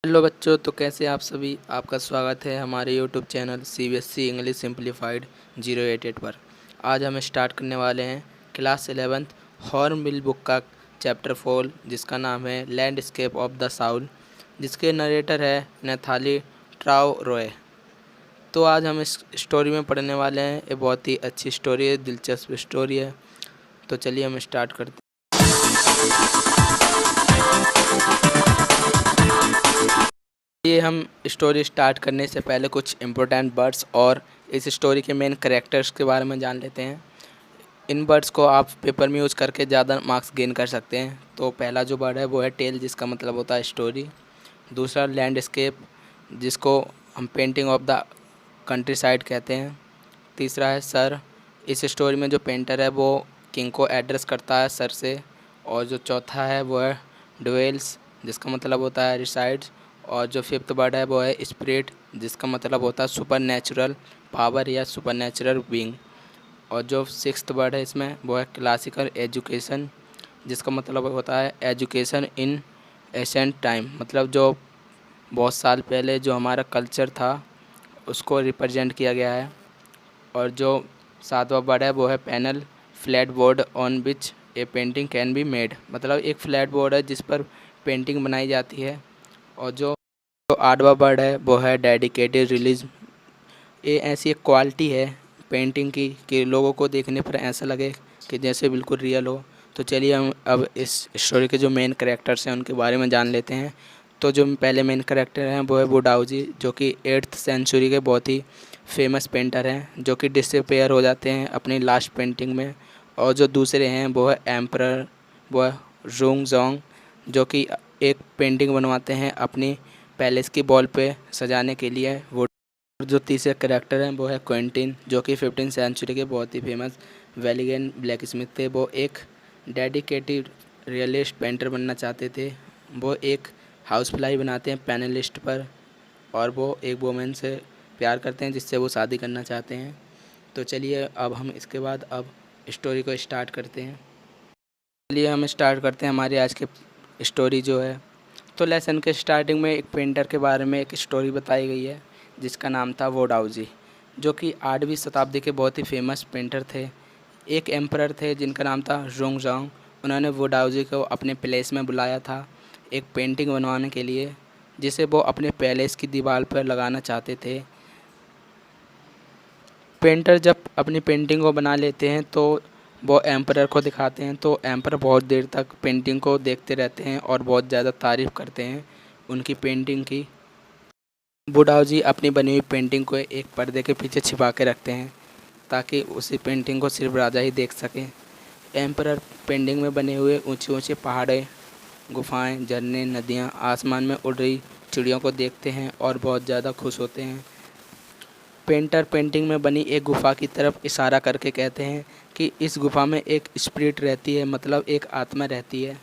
Hello बच्चों, तो कैसे आप सभी। आपका स्वागत है हमारे YouTube channel CBSE English simplified 088 पर। आज हम स्टार्ट करने वाले हैं क्लास 11th हॉर्नबिल बुक का चैप्टर 4, जिसका नाम है लैंडस्केप ऑफ द साउल, जिसके नरेटर है नैथाली ट्राउरोए। तो आज हम इस स्टोरी में पढ़ने वाले हैं। ये बहुत ही अच्छी स्टोरी है, दिलचस्प स्टोरी है। तो चलिए हम स्टार्ट करते हैं। ये हम स्टोरी स्टार्ट करने से पहले कुछ इम्पोर्टेंट वर्ड्स और इस स्टोरी के मेन कैरेक्टर्स के बारे में जान लेते हैं। इन वर्ड्स को आप पेपर में यूज़ करके ज़्यादा मार्क्स गेन कर सकते हैं। तो पहला जो वर्ड है वो है टेल, जिसका मतलब होता है स्टोरी। दूसरा लैंडस्केप, जिसको हम painting of the country side कहते हैं। तीसरा है सर, इस स्टोरी में जो पेंटर है वो किंग को एड्रेस करता है सर से। और जो चौथा है वो है ड्वेल्स, जिसका मतलब होता है रिसाइड्स। और जो फिफ्थ वर्ड है वो है स्पिरिट, जिसका मतलब होता है सुपर नेचुरल पावर या सुपर नेचुरल बीइंग। और जो सिक्स्थ वर्ड है इसमें वो है क्लासिकल एजुकेशन, जिसका मतलब होता है एजुकेशन इन एशेंट टाइम, मतलब जो बहुत साल पहले जो हमारा कल्चर था उसको रिप्रेजेंट किया गया है। और जो सातवां वर्ड है वो है panel, flat board on which A painting can be made, मतलब एक फ्लैट बोर्ड है जिस पर पेंटिंग बनाई जाती है। और जो आठवां वर्ड है वो है डेडिकेटेड रिलीज। ये ऐसी एक क्वालिटी है पेंटिंग की कि लोगों को देखने पर ऐसा लगे कि जैसे बिल्कुल रियल हो। तो चलिए हम अब इस स्टोरी के जो मेन कैरेक्टर्स हैं उनके बारे में जान लेते हैं। तो जो पहले मेन कैरेक्टर हैं वो है वुडाओजी, जो कि 8th सेंचुरी के बहुत ही फेमस पेंटर हैं, जो कि डिसअपीयर हो जाते हैं अपनी लास्ट पेंटिंग में। और जो दूसरे हैं वो है एम्परर, वो है रूंगजोंग, जो कि एक पेंटिंग बनवाते हैं अपनी पैलेस की वॉल पे सजाने के लिए। वो और जो तीसरे करेक्टर हैं वो है क्वेंटिन, जो कि 15th सेंचुरी के बहुत ही फेमस वेलिगन ब्लैक स्मिथ थे। वो एक डेडिकेटेड रियलिस्ट पेंटर बनना चाहते थे। वो एक हाउस फ्लाई बनाते हैं पैनलिस्ट पर, और वो एक वोमेन से प्यार करते हैं जिससे वो शादी करना चाहते हैं। तो चलिए अब हम इसके बाद अब स्टोरी को स्टार्ट करते हैं। चलिए हम स्टार्ट करते हैं हमारी आज की स्टोरी जो है। तो लेसन के स्टार्टिंग में एक पेंटर के बारे में एक स्टोरी बताई गई है, जिसका नाम था वोडाउजी, जो कि 8वीं शताब्दी के बहुत ही फेमस पेंटर थे। एक एम्परर थे जिनका नाम था रोंगजांग। उन्होंने वोडाउजी को अपने पैलेस में बुलाया था एक पेंटिंग बनवाने के लिए, जिसे वो अपने पैलेस की दीवार पर लगाना चाहते थे। पेंटर जब अपनी पेंटिंग को बना लेते हैं तो वो एम्परर को दिखाते हैं। तो एम्परर बहुत देर तक पेंटिंग को देखते रहते हैं और बहुत ज़्यादा तारीफ़ करते हैं उनकी पेंटिंग की। बुडाओ जी अपनी बनी हुई पेंटिंग को एक पर्दे के पीछे छिपा के रखते हैं ताकि उसी पेंटिंग को सिर्फ राजा ही देख सकें। एम्परर पेंटिंग में बने हुए ऊंचे ऊंचे पहाड़ें, गुफाएं, झरने, नदियां, आसमान में उड़ रही चिड़ियों को देखते हैं और बहुत ज़्यादा खुश होते हैं। पेंटर पेंटिंग में बनी एक गुफ़ा की तरफ इशारा करके कहते हैं कि इस गुफ़ा में एक स्पिरिट रहती है, मतलब एक आत्मा रहती है।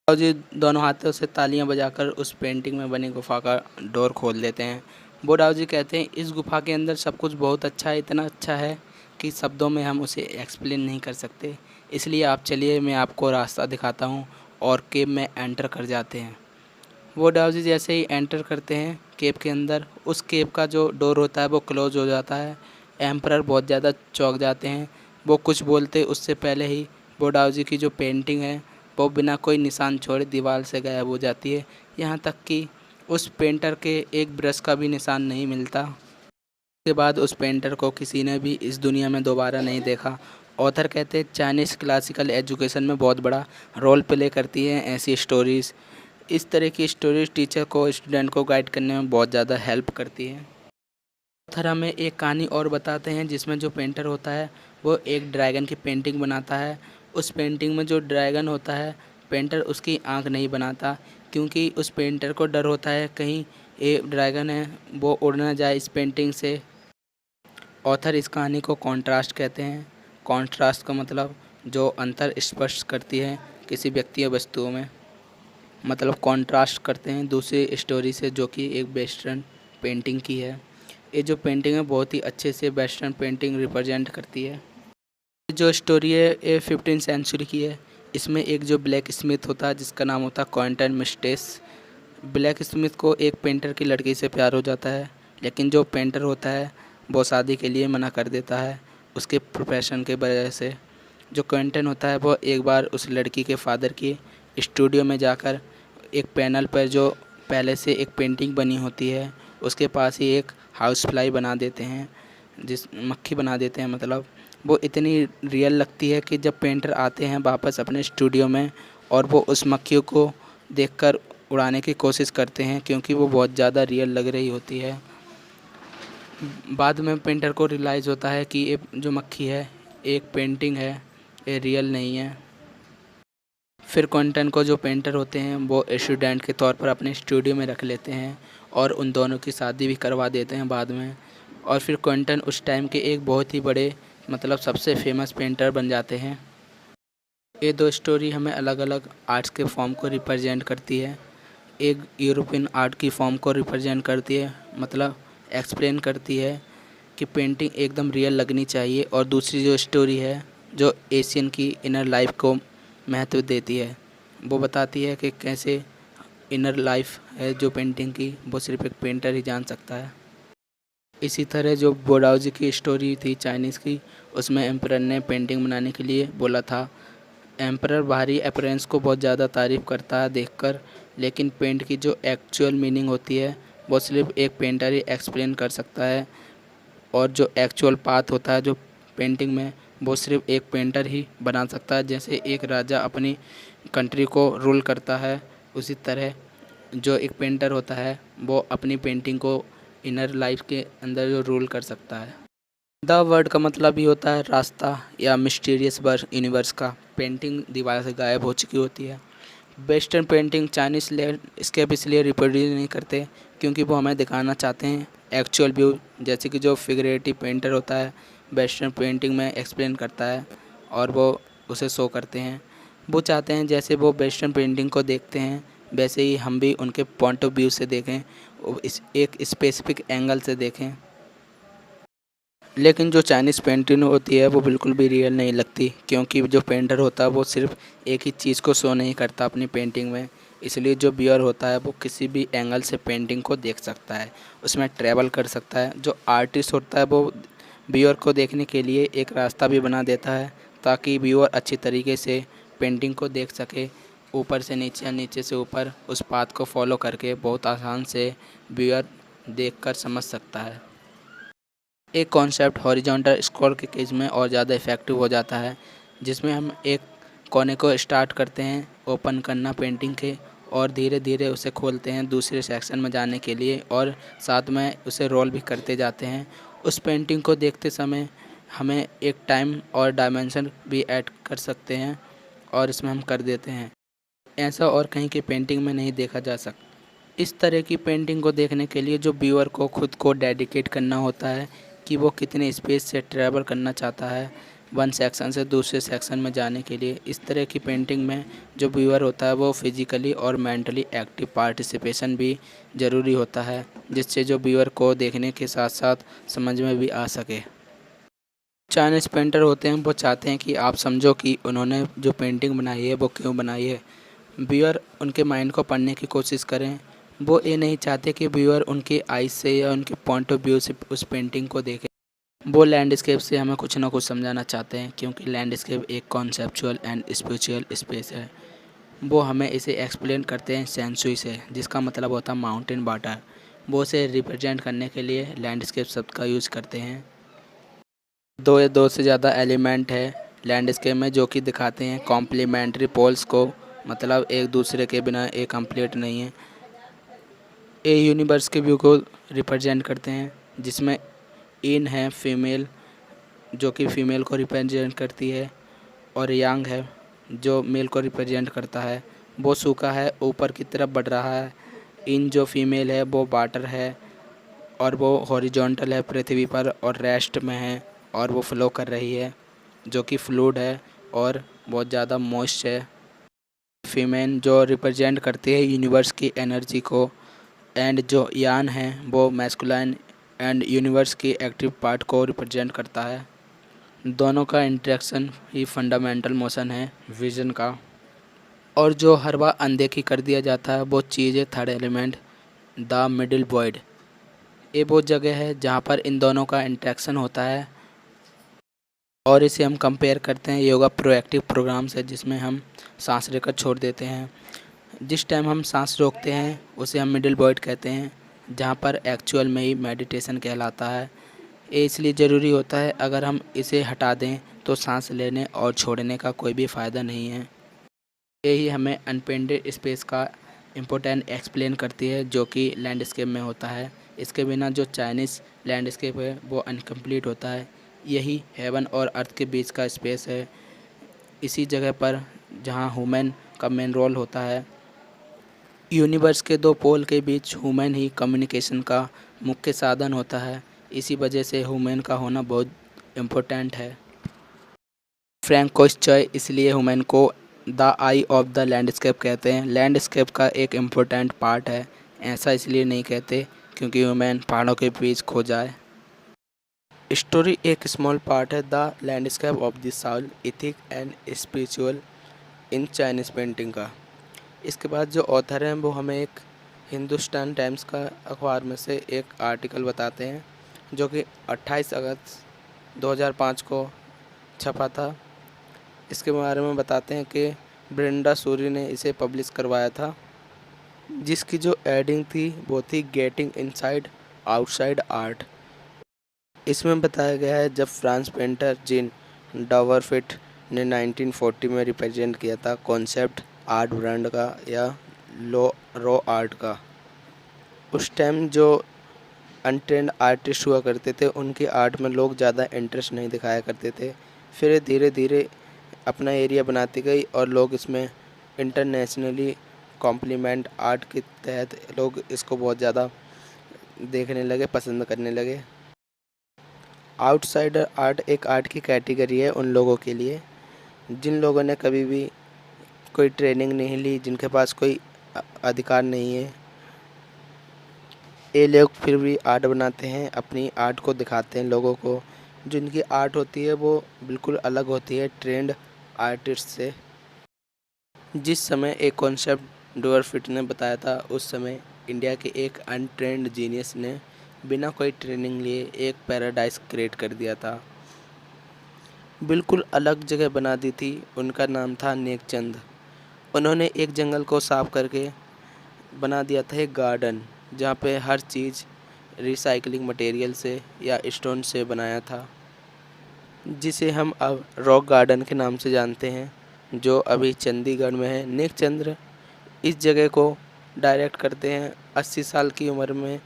और जी दोनों हाथों से तालियां बजाकर उस पेंटिंग में बनी गुफ़ा का डोर खोल देते हैं। बुडाओ जी कहते हैं इस गुफ़ा के अंदर सब कुछ बहुत अच्छा है, इतना अच्छा है कि शब्दों में हम उसे एक्सप्लेन नहीं कर सकते। इसलिए आप चलिए, मैं आपको रास्ता दिखाता हूँ। और केव में एंटर कर जाते हैं। वो डाउजी जैसे ही एंटर करते हैं केव के अंदर, उस केव का जो डोर होता है वो क्लोज हो जाता है। एम्परर बहुत ज़्यादा चौंक जाते हैं। वो कुछ बोलते उससे पहले ही वो डाउजी की जो पेंटिंग है वो बिना कोई निशान छोड़े दीवार से गायब हो जाती है। यहाँ तक कि उस पेंटर के एक ब्रश का भी निशान नहीं मिलता। उसके बाद उस पेंटर को किसी ने भी इस दुनिया में दोबारा नहीं देखा। ऑथर कहते हैं चाइनीज़ क्लासिकल एजुकेशन में बहुत बड़ा रोल प्ले करती हैं ऐसी स्टोरीज़। इस तरह की स्टोरीज टीचर को स्टूडेंट को गाइड करने में बहुत ज़्यादा हेल्प करती हैं। ऑथर हमें एक कहानी और बताते हैं जिसमें जो पेंटर होता है वो एक ड्रैगन की पेंटिंग बनाता है। उस पेंटिंग में जो ड्रैगन होता है, पेंटर उसकी आंख नहीं बनाता, क्योंकि उस पेंटर को डर होता है कहीं ये ड्रैगन है वो उड़ ना जाए इस पेंटिंग से। ऑथर इस कहानी को कॉन्ट्रास्ट कहते हैं। कॉन्ट्रास्ट का मतलब जो अंतर स्पष्ट करती है किसी व्यक्ति या वस्तुओं में, मतलब कॉन्ट्रास्ट करते हैं दूसरी स्टोरी से जो कि एक वेस्टर्न पेंटिंग की है। ये जो पेंटिंग है बहुत ही अच्छे से वेस्टर्न पेंटिंग रिप्रेजेंट करती है। जो स्टोरी है ये 15th सेंचुरी की है। इसमें एक जो ब्लैक स्मिथ होता है जिसका नाम होता है क्विंटन मिस्टेस, ब्लैक स्मिथ को एक पेंटर की लड़की से प्यार हो जाता है, लेकिन जो पेंटर होता है वो शादी के लिए मना कर देता है उसके प्रोफेशन के वजह से। जो क्विंटन होता है वो एक बार उस लड़की के फादर की स्टूडियो में जाकर एक पैनल पर जो पहले से एक पेंटिंग बनी होती है उसके पास ही एक हाउस फ्लाई बना देते हैं, जिस मक्खी बना देते हैं। मतलब वो इतनी रियल लगती है कि जब पेंटर आते हैं वापस अपने स्टूडियो में और वो उस मक्खी को देखकर उड़ाने की कोशिश करते हैं, क्योंकि वो बहुत ज़्यादा रियल लग रही होती है। बाद में पेंटर को रियलाइज़ होता है कि ये जो मक्खी है एक पेंटिंग है, ये रियल नहीं है। फिर क्विंटन को जो पेंटर होते हैं वो स्टूडेंट के तौर पर अपने स्टूडियो में रख लेते हैं और उन दोनों की शादी भी करवा देते हैं बाद में। और फिर क्विंटन उस टाइम के एक बहुत ही बड़े मतलब सबसे फेमस पेंटर बन जाते हैं। ये दो स्टोरी हमें अलग अलग आर्ट्स के फॉर्म को रिप्रेजेंट करती है। एक यूरोपियन आर्ट की फॉर्म को रिप्रेजेंट करती है, मतलब एक्सप्लेन करती है कि पेंटिंग एकदम रियल लगनी चाहिए। और दूसरी जो स्टोरी है जो एशियन की इनर लाइफ को महत्व देती है, वो बताती है कि कैसे इनर लाइफ है जो पेंटिंग की वो सिर्फ एक पेंटर ही जान सकता है। इसी तरह जो बोडाओजी की स्टोरी थी चाइनीज़ की, उसमें एम्परर ने पेंटिंग बनाने के लिए बोला था। एम्परर बाहरी अपीयरेंस को बहुत ज़्यादा तारीफ़ करता है देखकर, लेकिन पेंट की जो एक्चुअल मीनिंग होती है वो सिर्फ एक पेंटर ही एक्सप्लेन कर सकता है। और जो एक्चुअल पाथ होता है जो पेंटिंग में वो सिर्फ एक पेंटर ही बना सकता है। जैसे एक राजा अपनी कंट्री को रूल करता है, उसी तरह जो एक पेंटर होता है वो अपनी पेंटिंग को इनर लाइफ के अंदर जो रूल कर सकता है। द वर्ड का मतलब ही होता है रास्ता या मिस्टीरियस वर्ड यूनिवर्स का। पेंटिंग दीवार से गायब हो चुकी होती है। वेस्टर्न पेंटिंग चाइनीज़ लैंडस्केप इसलिए रिप्रोड्यूस नहीं करते क्योंकि वो हमें दिखाना चाहते हैं एक्चुअल व्यू, जैसे कि जो फिगरेटिव पेंटर होता है वेस्टर्न पेंटिंग में एक्सप्लेन करता है और वो उसे शो करते हैं। वो चाहते हैं जैसे वो वेस्टर्न पेंटिंग को देखते हैं वैसे ही हम भी उनके पॉइंट ऑफ व्यू से देखें, इस एक स्पेसिफिक एंगल से देखें। लेकिन जो चाइनीज़ पेंटिंग होती है वो बिल्कुल भी रियल नहीं लगती, क्योंकि जो पेंटर होता है वो सिर्फ एक ही चीज़ को शो नहीं करता अपनी पेंटिंग में। इसलिए जो व्यूअर होता है वो किसी भी एंगल से पेंटिंग को देख सकता है, उसमें ट्रैवल कर सकता है। जो आर्टिस्ट होता है वो व्यूअर को देखने के लिए एक रास्ता भी बना देता है ताकि व्यूअर अच्छी तरीके से पेंटिंग को देख सके। ऊपर से नीचे या नीचे से ऊपर उस पाथ को फॉलो करके बहुत आसान से व्यूअर देखकर समझ सकता है। एक कॉन्सेप्ट हॉरिजॉन्टल स्क्रॉल के केस में और ज़्यादा इफ़ेक्टिव हो जाता है, जिसमें हम एक कोने को स्टार्ट करते हैं ओपन करना पेंटिंग के और धीरे धीरे उसे खोलते हैं दूसरे सेक्शन में जाने के लिए और साथ में उसे रोल भी करते जाते हैं। उस पेंटिंग को देखते समय हमें एक टाइम और डायमेंशन भी ऐड कर सकते हैं और इसमें हम कर देते हैं। ऐसा और कहीं की पेंटिंग में नहीं देखा जा सकता। इस तरह की पेंटिंग को देखने के लिए जो व्यूअर को खुद को डेडिकेट करना होता है कि वो कितने स्पेस से ट्रैवल करना चाहता है वन सेक्शन से दूसरे सेक्शन में जाने के लिए। इस तरह की पेंटिंग में जो व्यूअर होता है वो फिजिकली और मेंटली एक्टिव पार्टिसिपेशन भी ज़रूरी होता है, जिससे जो व्यूअर को देखने के साथ साथ समझ में भी आ सके। चाइनीज़ पेंटर होते हैं वो चाहते हैं कि आप समझो कि उन्होंने जो पेंटिंग बनाई है वो क्यों बनाई है। व्यूअर उनके माइंड को पढ़ने की कोशिश करें। वो ये नहीं चाहते कि व्यूअर उनके आइज़ से या उनके पॉइंट ऑफ व्यू से उस पेंटिंग को देखे। वो लैंडस्केप से हमें कुछ ना कुछ समझाना चाहते हैं, क्योंकि लैंडस्केप एक कॉन्सेप्चुअल एंड स्पिरिचुअल स्पेस है। वो हमें इसे एक्सप्लेन करते हैं सेंसुई से, जिसका मतलब होता है माउंटेन वाटर। वो उसे रिप्रेजेंट करने के लिए लैंडस्केप शब्द का यूज़ करते हैं। दो या दो से ज़्यादा एलिमेंट है लैंडस्केप में जो कि दिखाते हैं कॉम्प्लीमेंट्री पोल्स को, मतलब एक दूसरे के बिना ये कंप्लीट नहीं है। ए यूनिवर्स के व्यू को रिप्रेजेंट करते हैं, जिसमें इन है फीमेल जो कि फ़ीमेल को रिप्रेजेंट करती है और यांग है जो मेल को रिप्रेजेंट करता है। वो सूखा है, ऊपर की तरफ बढ़ रहा है। इन जो फीमेल है वो वाटर है और वो हॉरिजॉन्टल है पृथ्वी पर और रेस्ट में है और वो फ्लो कर रही है जो कि फ्लूइड है और बहुत ज़्यादा मॉइस्ट है। फीमेल जो रिप्रेजेंट करती है यूनिवर्स की एनर्जी को, एंड जो यान है वो मैस्कुलाइन एंड यूनिवर्स की एक्टिव पार्ट को रिप्रेजेंट करता है। दोनों का इंटरेक्शन ही फंडामेंटल मोशन है विजन का। और जो हर बार अनदेखी कर दिया जाता है वो चीज़ है third element, the middle void. ये वो जगह है जहाँ पर इन दोनों का इंटरेक्शन होता है और इसे हम कंपेयर करते हैं योगा प्रोएक्टिव प्रोग्राम से, जिसमें हम सांस लेकर छोड़ देते हैं। जिस टाइम हम सांस रोकते हैं उसे हम मिडिल वॉइड कहते हैं, जहाँ पर एक्चुअल में ही मेडिटेशन कहलाता है। ये इसलिए ज़रूरी होता है, अगर हम इसे हटा दें तो सांस लेने और छोड़ने का कोई भी फ़ायदा नहीं है। यही हमें अनपेंडेड स्पेस का इम्पोर्टेंट एक्सप्लेन करती है, जो कि लैंडस्केप में होता है। इसके बिना जो चाइनीज़ लैंडस्केप है वो अनकम्प्लीट होता है। यही हेवन और अर्थ के बीच का स्पेस है। इसी जगह पर जहाँ ह्यूमन का मेन रोल होता है। यूनिवर्स के दो पोल के बीच ह्यूमन ही कम्युनिकेशन का मुख्य साधन होता है। इसी वजह से ह्यूमन का होना बहुत इम्पोर्टेंट है। फ्रैंकोइस चॉय इसलिए ह्यूमन को the I of the landscape कहते हैं। लैंडस्केप का एक इम्पोर्टेंट पार्ट है। ऐसा इसलिए नहीं कहते क्योंकि ह्यूमन पहाड़ों के बीच खो जाए। स्टोरी एक स्मॉल पार्ट है the landscape of the Saul, ethic and spiritual in Chinese painting का। इसके बाद जो ऑथर हैं वो हमें एक हिंदुस्तान टाइम्स का अखबार में से एक आर्टिकल बताते हैं, जो कि 28 अगस्त 2005 को छपा था। इसके बारे में बताते हैं कि ब्रेंडा सूरी ने इसे पब्लिश करवाया था, जिसकी जो एडिंग थी वो थी गेटिंग इनसाइड आउटसाइड आर्ट। इसमें बताया गया है जब फ्रांस पेंटर जीन डॉवरफिट ने 1940 में रिप्रेजेंट किया था कॉन्सेप्ट आर्ट ब्रांड का या रॉ आर्ट का। उस टाइम जो अनट्रेंड आर्टिस्ट हुआ करते थे उनकी आर्ट में लोग ज़्यादा इंटरेस्ट नहीं दिखाया करते थे। फिर धीरे धीरे अपना एरिया बनाती गई और लोग इसमें इंटरनेशनली कॉम्प्लीमेंट आर्ट के तहत लोग इसको बहुत ज़्यादा देखने लगे, पसंद करने लगे। आउटसाइडर आर्ट एक आर्ट की कैटेगरी है उन लोगों के लिए जिन लोगों ने कभी भी कोई ट्रेनिंग नहीं ली, जिनके पास कोई अधिकार नहीं है। ये लोग फिर भी आर्ट बनाते हैं, अपनी आर्ट को दिखाते हैं लोगों को। जिनकी आर्ट होती है वो बिल्कुल अलग होती है ट्रेंड आर्टिस्ट से। जिस समय एक कॉन्सेप्ट डॉवरफिट ने बताया था, उस समय इंडिया के एक अनट्रेंड जीनियस ने बिना कोई ट्रेनिंग लिए एक पैराडाइज क्रिएट कर दिया था। बिल्कुल अलग जगह बना दी थी। उनका नाम था नेकचंद। उन्होंने एक जंगल को साफ करके बना दिया था एक गार्डन, जहाँ पे हर चीज़ रिसाइकलिंग मटेरियल से या स्टोन से बनाया था, जिसे हम अब रॉक गार्डन के नाम से जानते हैं, जो अभी चंडीगढ़ में है। नेकचंद इस जगह को डायरेक्ट करते हैं। 80 साल की उम्र में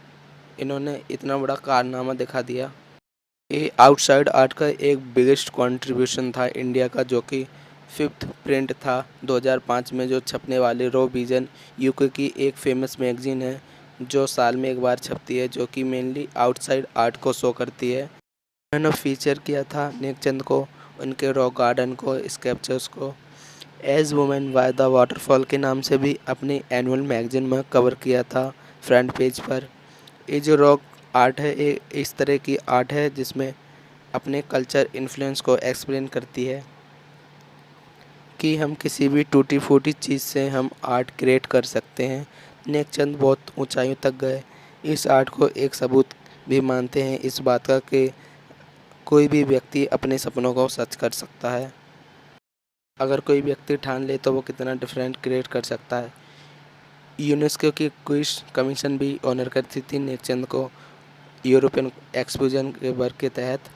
इन्होंने इतना बड़ा कारनामा दिखा दिया। ये आउटसाइड आर्ट का एक बिगेस्ट कंट्रीब्यूशन था इंडिया का, जो कि 5th प्रिंट था 2005 में जो छपने वाली रॉ विजन यूके की एक फेमस मैगजीन है, जो साल में एक बार छपती है, जो कि मेनली आउटसाइड आर्ट को शो करती है। उन्होंने फीचर किया था नेकचंद को, उनके रॉक गार्डन को, स्कल्पचर्स को as women by the waterfall के नाम से भी अपनी एनुअल मैगजीन में कवर किया था फ्रंट पेज पर। ये जो रॉक आर्ट है ये इस तरह की आर्ट है जिसमें अपने कल्चर इन्फ्लुएंस को एक्सप्लेन करती है कि हम किसी भी टूटी फूटी चीज़ से हम आर्ट क्रिएट कर सकते हैं। नेकचंद बहुत ऊंचाइयों तक गए। इस आर्ट को एक सबूत भी मानते हैं इस बात का कि कोई भी व्यक्ति अपने सपनों को सच कर सकता है। अगर कोई व्यक्ति ठान ले तो वो कितना डिफरेंट क्रिएट कर सकता है। यूनेस्को की क्विज कमीशन भी ऑनर करती थी नेकचंद को यूरोपियन एक्सपोजन के वर्क के तहत,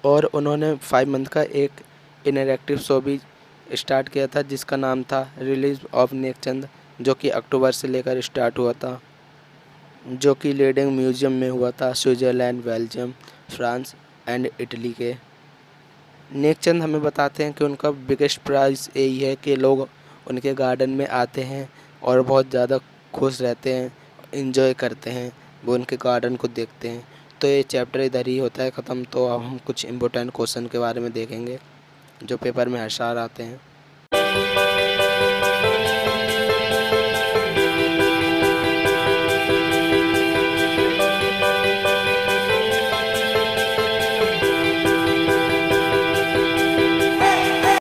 और उन्होंने 5 मंथ का एक इंटरैक्टिव शो भी स्टार्ट किया था जिसका नाम था रिलीज ऑफ नेकचंद, जो कि अक्टूबर से लेकर स्टार्ट हुआ था, जो कि लीडिंग म्यूजियम में हुआ था Switzerland, Belgium, France and Italy के। नेकचंद हमें बताते हैं कि उनका बिगेस्ट प्राइज़ यही है कि लोग उनके गार्डन में आते हैं और बहुत ज़्यादा खुश रहते हैं, इंजॉय करते हैं, वो उनके गार्डन को देखते हैं। तो ये चैप्टर इधर ही होता है ख़त्म। तो अब हम कुछ इम्पोर्टेंट क्वेश्चन के बारे में देखेंगे जो पेपर में हर साल आते हैं।